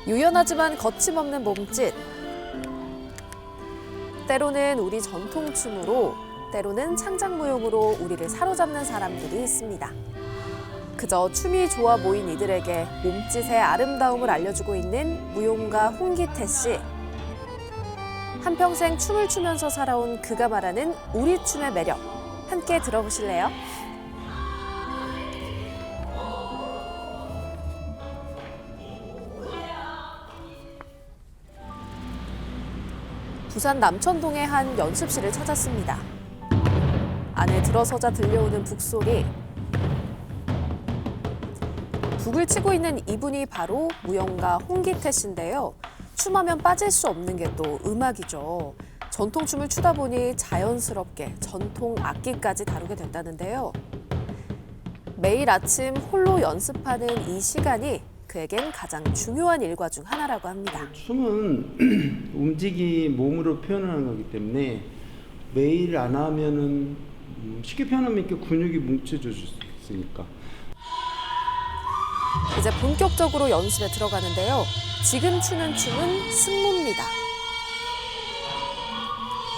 유연하지만 거침없는 몸짓. 때로는 우리 전통춤으로, 때로는 창작무용으로 우리를 사로잡는 사람들이 있습니다. 그저 춤이 좋아 보인 이들에게 몸짓의 아름다움을 알려주고 있는 무용가 홍기태 씨. 한평생 춤을 추면서 살아온 그가 말하는 우리 춤의 매력. 함께 들어보실래요? 부산 남천동의 한 연습실을 찾았습니다. 안에 들어서자 들려오는 북소리. 북을 치고 있는 이분이 바로 무용가 홍기태 씨인데요. 춤하면 빠질 수 없는 게 또 음악이죠. 전통춤을 추다 보니 자연스럽게 전통 악기까지 다루게 된다는데요. 매일 아침 홀로 연습하는 이 시간이 그에겐 가장 중요한 일과 중 하나라고 합니다. 춤은 몸으로 표현하는 거기 때문에 매일 안 하면은 쉽게 표현하면 이렇게 근육이 뭉쳐질 수 있으니까. 이제 본격적으로 연습에 들어가는데요. 지금 추는 춤은 승무입니다.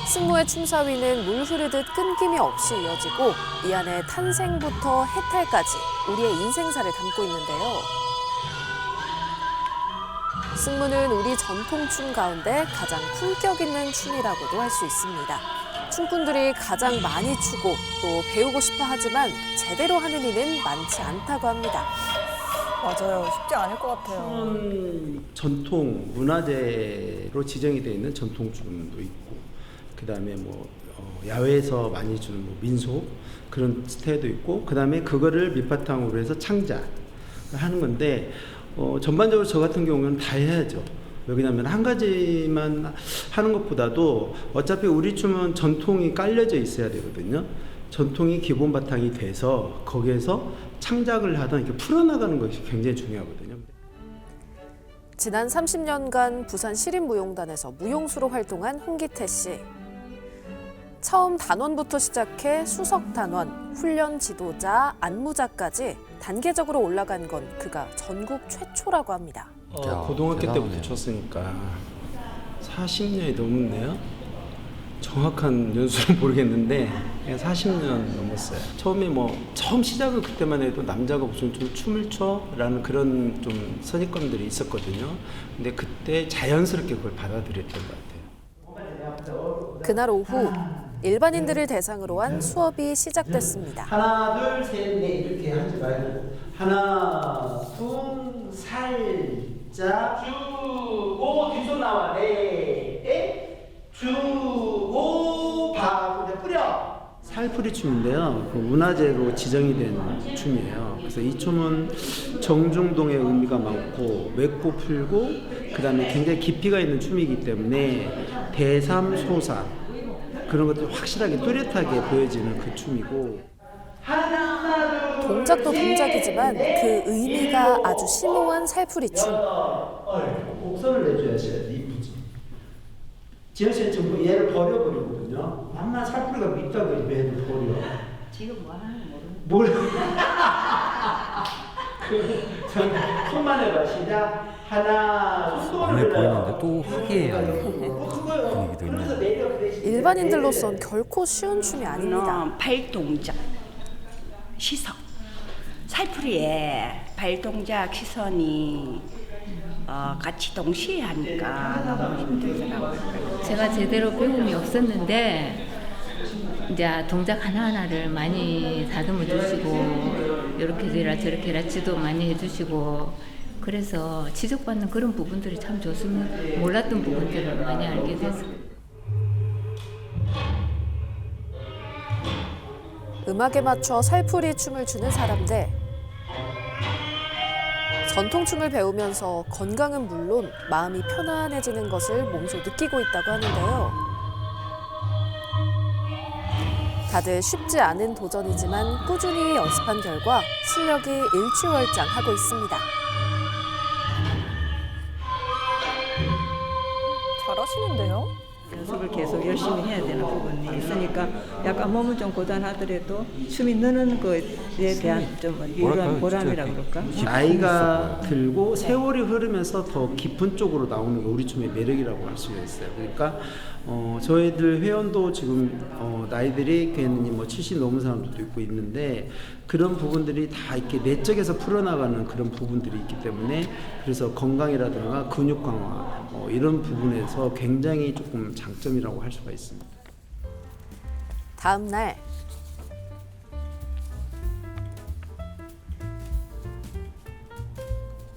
승무의 춤사위는 물 흐르듯 끊김이 없이 이어지고 이 안에 탄생부터 해탈까지 우리의 인생사를 담고 있는데요. 승무는 우리 전통춤 가운데 가장 품격 있는 춤이라고도 할 수 있습니다. 춤꾼들이 가장 많이 추고 또 배우고 싶어 하지만 제대로 하는 이는 많지 않다고 합니다. 맞아요. 쉽지 않을 것 같아요. 전통 문화재로 지정이 되어 있는 전통춤도 있고, 그다음에 야외에서 많이 주는 민속 그런 스타일도 있고, 그다음에 그거를 밑바탕으로 해서 창작을 하는 건데, 전반적으로 저 같은 경우는 다 해야죠. 왜냐하면 한 가지만 하는 것보다도 어차피 우리 춤은 전통이 깔려져 있어야 되거든요. 전통이 기본 바탕이 돼서 거기에서 창작을 하던 이렇게 풀어나가는 것이 굉장히 중요하거든요. 지난 30년간 부산 시립무용단에서 무용수로 활동한 홍기태 씨. 처음 단원부터 시작해 수석 단원, 훈련 지도자, 안무자까지 단계적으로 올라간 건 그가 전국 최초라고 합니다. 고등학교 대단하네. 때부터 쳤으니까 40년이 넘었네요. 정확한 연수는 모르겠는데 40년 넘었어요. 처음에 처음 시작을 그때만 해도 남자가 무슨 좀 춤을 춰라는 그런 좀 선입견들이 있었거든요. 근데 그때 자연스럽게 그걸 받아들였던 것 같아요. 그날 오후 일반인들을 대상으로 한 수업이 시작됐습니다. 하나, 둘, 셋, 넷 이렇게 하지 말고 하나, 둘, 살짝 주고 뒤손 나와 네, 주고 바로 뿌려. 살풀이 춤인데요. 문화재로 지정이 된 춤이에요. 그래서 이 춤은 정중동의 의미가 많고 맥고 풀고 그다음에 굉장히 깊이가 있는 춤이기 때문에 대삼소사 그런 것들 확실하게 뚜렷하게 보여지는 그 춤이고. 동작도 동작이지만 그 의미가 아주 심오한 살풀이 춤. 곡선을 내줘야지 이쁘지. 지현 씨는 지금 얘를 버려버리거든요. 만만 살풀이가 밉다고 얘를 버려. 지금 뭐 하는지 모르는. 손만 해봐. 시작. 하나. 안해 보이는데 또 화기애애한 분위기도 있네요. 일반인들로선 결코 쉬운 춤이 아닙니다. 발동작, 시선, 살풀이에 발동작, 시선이 같이 동시에 하니까 너무 힘들더라고요. 제가 제대로 배움이 없었는데 이제 동작 하나하나를 많이 다듬어 주시고 이렇게 해라 저렇게 해라 지도 많이 해주시고 그래서 지적받는 그런 부분들이 참 좋습니다. 몰랐던 부분들을 많이 알게 됐어요. 음악에 맞춰 살풀이 춤을 추는 사람들. 전통춤을 배우면서 건강은 물론 마음이 편안해지는 것을 몸소 느끼고 있다고 하는데요. 다들 쉽지 않은 도전이지만 꾸준히 연습한 결과 실력이 일취월장하고 있습니다. 잘하시는데요? 연습을 계속 열심히 해야 되는 부분이 있으니까 약간 몸을 좀 고단하더라도 춤이 느는 거에 대한 좀 이런 보람이라 그럴까? 나이가 들고 세월이 흐르면서 더 깊은 쪽으로 나오는 게 우리 춤의 매력이라고 할 수가 있어요. 그러니까 저희들 회원도 지금 나이들이 괜히 뭐 70 넘은 사람들도 있고 있는데 그런 부분들이 다 이렇게 내적에서 풀어나가는 그런 부분들이 있기 때문에 그래서 건강이라든가 근육 강화 이런 부분에서 굉장히 조금 장점이라고 할 수가 있습니다. 다음 날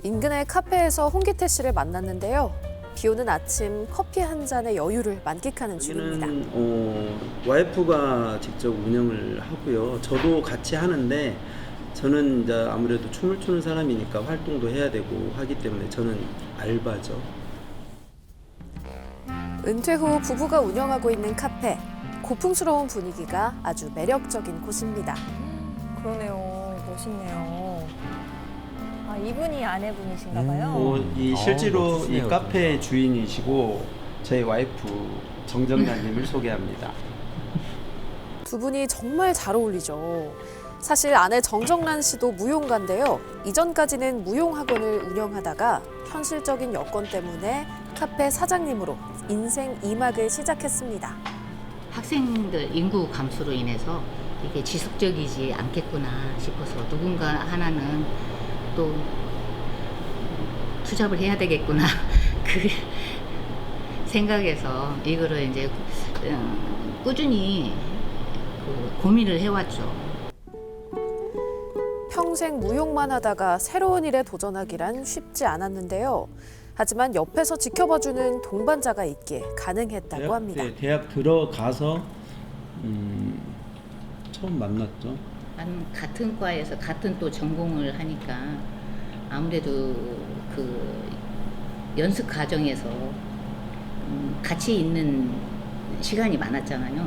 인근의 카페에서 홍기태 씨를 만났는데요. 비 오는 아침 커피 한 잔의 여유를 만끽하는 중입니다. 여기는 와이프가 직접 운영을 하고요. 저도 같이 하는데 저는 이제 아무래도 춤을 추는 사람이니까 활동도 해야 되고 하기 때문에 저는 알바죠. 은퇴 후 부부가 운영하고 있는 카페. 고풍스러운 분위기가 아주 매력적인 곳입니다. 그러네요. 멋있네요. 아, 이분이 아내분이신가 봐요. 실제로 이 멋지시네요. 카페 주인이시고 저희 와이프 정정란님을 소개합니다. 두 분이 정말 잘 어울리죠. 사실 아내 정정란 씨도 무용가인데요. 이전까지는 무용학원을 운영하다가 현실적인 여건 때문에 카페 사장님으로 인생 2막을 시작했습니다. 학생들 인구 감소로 인해서 이게 지속적이지 않겠구나 싶어서 누군가 하나는 또 투잡을 해야 되겠구나 그 생각에서 이거를 이제 꾸준히 고민을 해왔죠. 평생 무용만 하다가 새로운 일에 도전하기란 쉽지 않았는데요. 하지만 옆에서 지켜봐주는 동반자가 있기에 가능했다고 합니다. 대학 들어가서 처음 만났죠. 나는 같은 과에서 같은 또 전공을 하니까 아무래도 그 연습 과정에서 같이 있는 시간이 많았잖아요.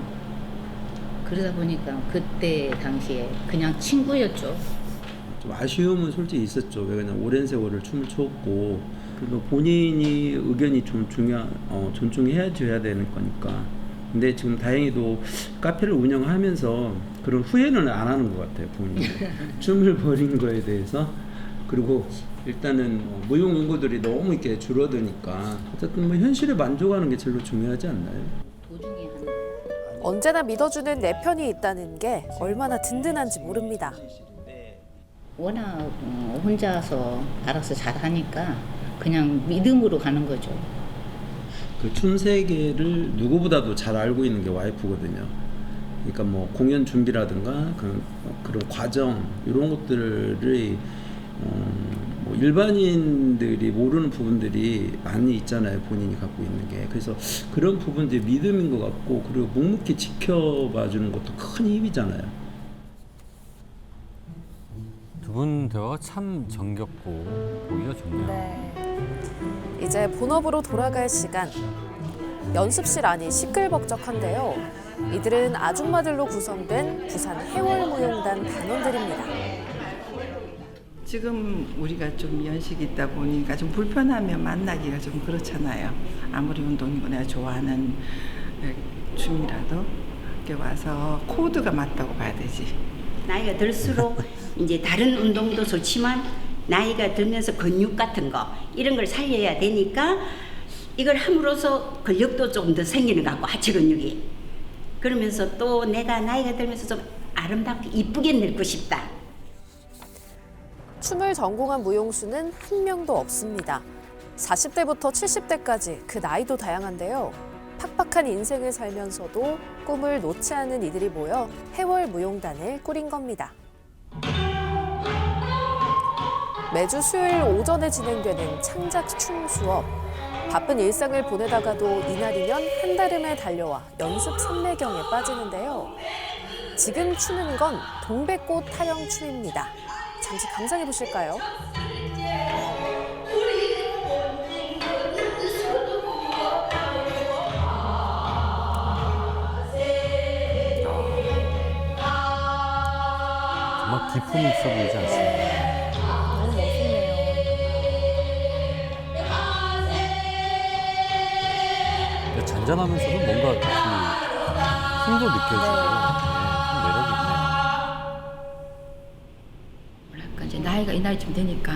그러다 보니까 그때 당시에 그냥 친구였죠. 좀 아쉬움은 솔직히 있었죠. 왜냐면 오랜 세월을 춤을 췄고 그리고 본인이 의견이 좀 존중해야 줘야 되는 거니까. 근데 지금 다행히도 카페를 운영하면서 그런 후회는 안 하는 것 같아요. 본인이 춤을 버린 거에 대해서. 그리고 일단은 무용 인구들이 너무 이렇게 줄어드니까 어쨌든 뭐 현실에 만족하는 게 제일 중요하지 않나요? 도중에 하는 언제나 믿어주는 내 편이 있다는 게 얼마나 든든한지 모릅니다. 워낙 혼자서 알아서 잘하니까 그냥 믿음으로 가는 거죠. 그 춤 세계를 누구보다도 잘 알고 있는 게 와이프거든요. 그러니까 뭐 공연 준비라든가 그런 과정 이런 것들이 뭐 일반인들이 모르는 부분들이 많이 있잖아요. 본인이 갖고 있는 게. 그래서 그런 부분들이 믿음인 것 같고 그리고 묵묵히 지켜봐 주는 것도 큰 힘이잖아요. 두 분 대화가 참 정겹고 보기가 좋네요. 네. 이제 본업으로 돌아갈 시간. 연습실 안이 시끌벅적한데요. 이들은 아줌마들로 구성된 부산 해월무용단 단원들입니다. 지금 우리가 좀 연식이 있다 보니까 좀 불편하면 만나기가 좀 그렇잖아요. 아무리 운동이고 내가 좋아하는 춤이라도 이렇게 와서 코드가 맞다고 봐야 되지. 나이가 들수록 이제 다른 운동도 좋지만 나이가 들면서 근육 같은 거 이런 걸 살려야 되니까 이걸 함으로써 근력도 좀 더 생기는 것 같고 하체 근육이 그러면서 또 내가 나이가 들면서 좀 아름답게 이쁘게 늙고 싶다. 춤을 전공한 무용수는 한 명도 없습니다. 40대부터 70대까지 그 나이도 다양한데요. 팍팍한 인생을 살면서도 꿈을 놓지 않은 이들이 모여 해월무용단을 꾸린 겁니다. 매주 수요일 오전에 진행되는 창작 춤 수업. 바쁜 일상을 보내다가도 이날이면 한달음에 달려와 연습 삼매경에 빠지는데요. 지금 추는 건 동백꽃 타령 춤입니다. 잠시 감상해 보실까요? 정말 기품 있어 보이지 않습니까? 너무 멋있네요. 그러니까 잔잔하면서도 뭔가 그 힘도 느껴지고 참 매력이 있네요. 뭐랄까 이제 나이가 이 나이쯤 되니까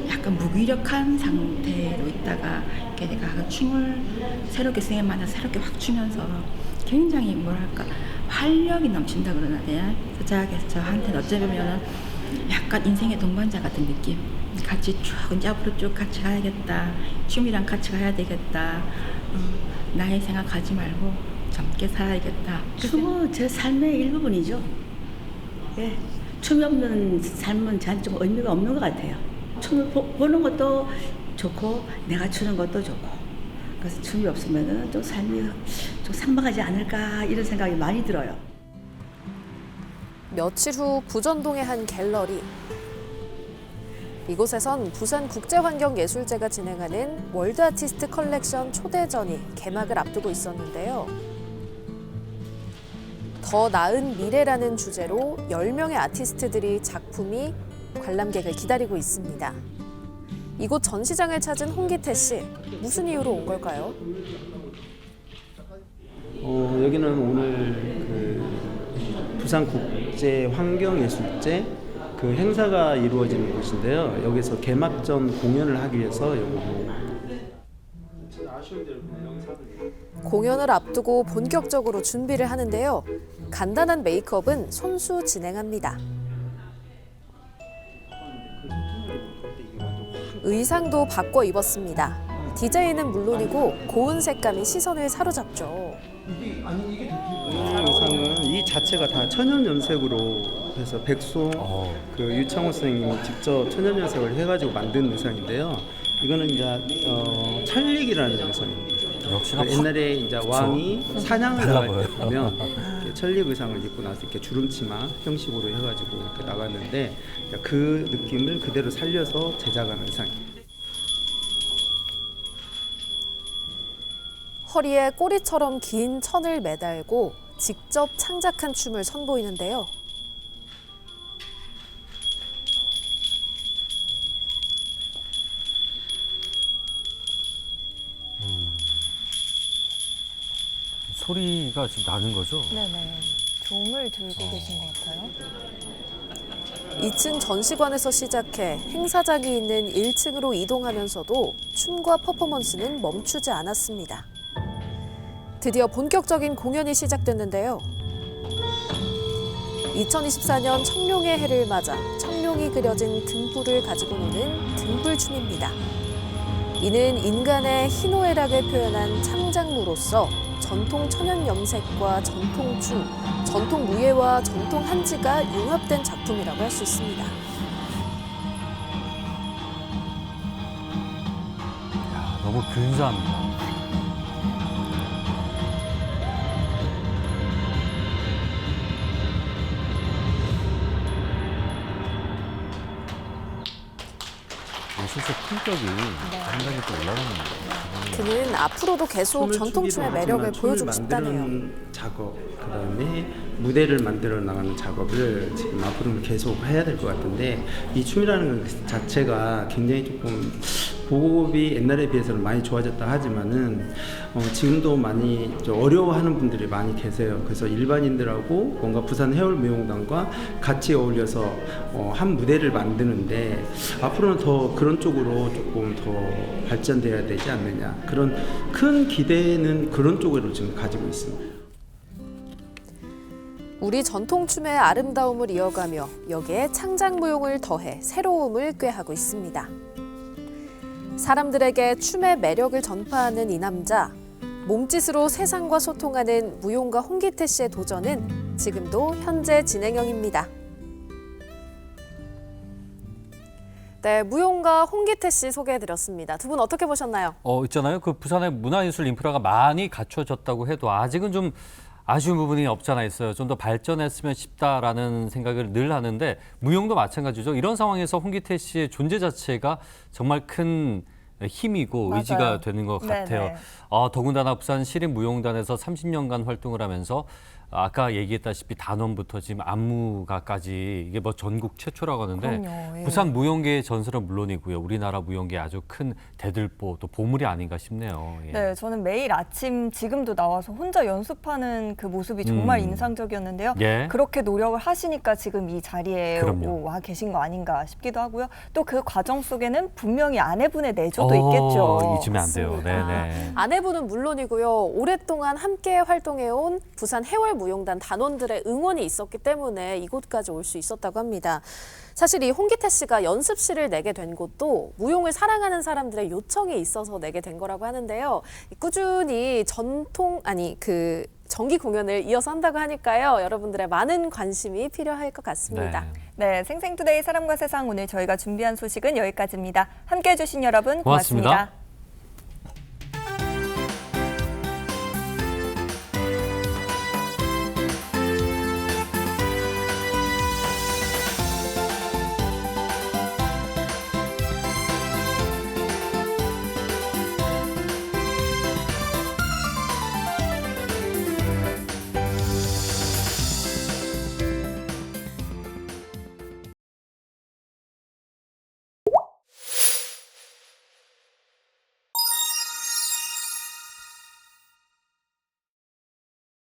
약간 무기력한 상태로 있다가 이렇게 내가 춤을 새롭게 선생님마다 새롭게 확 추면서 굉장히 뭐랄까 활력이 넘친다 그러나 돼요. 저한테는 어쩌면은 약간 인생의 동반자 같은 느낌. 같이 쭉 이제 앞으로 쭉 같이 가야겠다. 춤이랑 같이 가야 되겠다. 나의 생각하지 말고 젊게 살아야겠다. 춤은 제 삶의 일부분이죠. 예. 춤이 없는 삶은 저한테 좀 의미가 없는 것 같아요. 춤을 보는 것도 좋고 내가 추는 것도 좋고 그래서 춤이 없으면 좀 삶이 좀 삭막하지 않을까 이런 생각이 많이 들어요. 며칠 후 부전동의 한 갤러리. 이곳에선 부산국제환경예술제가 진행하는 월드 아티스트 컬렉션 초대전이 개막을 앞두고 있었는데요. 더 나은 미래라는 주제로 10명의 아티스트들이 작품이 관람객을 기다리고 있습니다. 이곳 전시장을 찾은 홍기태 씨, 무슨 이유로 온 걸까요? 여기는 오늘 그 부산국제환경예술제 그 행사가 이루어지는 곳인데요. 여기서 개막전 공연을 하기 위해서 여기 공연을 앞두고 본격적으로 준비를 하는데요. 간단한 메이크업은 손수 진행합니다. 의상도 바꿔 입었습니다. 디자인은 물론이고 고운 색감이 시선을 사로잡죠. 의상은 이 자체가 다 천연염색으로 해서 백송 그 유창호 선생님이 직접 천연염색을 해가지고 만든 의상인데요. 이거는 이제 천릭이라는 의상입니다. 역시나 그 옛날에 이제 왕이 사냥을 달라 나갈 때 보여요. 보면 이렇게 천릭 의상을 입고 나서 이렇게 주름치마 형식으로 해가지고 이렇게 나갔는데 그 느낌을 그대로 살려서 제작한 의상입니다. 허리에 꼬리처럼 긴 천을 매달고 직접 창작한 춤을 선보이는데요. 소리가 지금 나는 거죠? 네네. 종을 들고 계신 것 같아요. 2층 전시관에서 시작해 행사장이 있는 1층으로 이동하면서도 춤과 퍼포먼스는 멈추지 않았습니다. 드디어 본격적인 공연이 시작됐는데요. 2024년 청룡의 해를 맞아 청룡이 그려진 등불을 가지고 노는 등불춤입니다. 이는 인간의 희노애락을 표현한 창작무로서 전통 천연 염색과 전통 춤, 전통 무예와 전통 한지가 융합된 작품이라고 할 수 있습니다. 야, 너무 근사합니다. 실제 품격이 상당히 또 올라가는 거예요. 그는 앞으로도 계속 전통춤의 매력을 보여주고 싶다네요. 작업, 그다음에 무대를 만들어 나가는 작업을 지금 앞으로는 계속 해야 될 것 같은데 이 춤이라는 것 자체가 굉장히 조금 보급이 옛날에 비해서는 많이 좋아졌다 하지만은 지금도 많이 좀 어려워하는 분들이 많이 계세요. 그래서 일반인들하고 뭔가 부산 해월무용단과 같이 어울려서 한 무대를 만드는데 앞으로는 더 그런 쪽으로 조금 더 발전돼야 되지 않느냐 그런 큰 기대는 그런 쪽으로 지금 가지고 있습니다. 우리 전통춤의 아름다움을 이어가며 여기에 창작무용을 더해 새로움을 꾀하고 있습니다. 사람들에게 춤의 매력을 전파하는 이 남자, 몸짓으로 세상과 소통하는 무용가 홍기태 씨의 도전은 지금도 현재 진행형입니다. 네, 무용가 홍기태 씨 소개해드렸습니다. 두 분 어떻게 보셨나요? 있잖아요. 그 부산의 문화예술 인프라가 많이 갖춰졌다고 해도 아직은 좀 아쉬운 부분이 없잖아 있어요. 좀 더 발전했으면 싶다라는 생각을 늘 하는데 무용도 마찬가지죠. 이런 상황에서 홍기태 씨의 존재 자체가 정말 큰 힘이고 맞아요. 의지가 되는 것 같아요. 네네. 더군다나 부산 시립무용단에서 30년간 활동을 하면서 아까 얘기했다시피 단원부터 지금 안무가까지 이게 뭐 전국 최초라고 하는데 그럼요, 예. 부산 무용계의 전설은 물론이고요. 우리나라 무용계의 아주 큰 대들보 또 보물이 아닌가 싶네요. 예. 네, 저는 매일 아침 지금도 나와서 혼자 연습하는 그 모습이 정말 인상적이었는데요. 예. 그렇게 노력을 하시니까 지금 이 자리에 그럼요. 와 계신 거 아닌가 싶기도 하고요. 또 그 과정 속에는 분명히 아내분의 내조도 있겠죠. 잊으면 안 돼요. 맞습니다. 네네. 아내분은 물론이고요. 오랫동안 함께 활동해온 부산 해월무용단 단원들의 응원이 있었기 때문에 이곳까지 올 수 있었다고 합니다. 사실 이 홍기태 씨가 연습실을 내게 된 곳도 무용을 사랑하는 사람들의 요청이 있어서 내게 된 거라고 하는데요. 꾸준히 정기 공연을 이어서 한다고 하니까요. 여러분들의 많은 관심이 필요할 것 같습니다. 네, 생생투데이 사람과 세상 오늘 저희가 준비한 소식은 여기까지입니다. 함께해 주신 여러분 고맙습니다. 고맙습니다.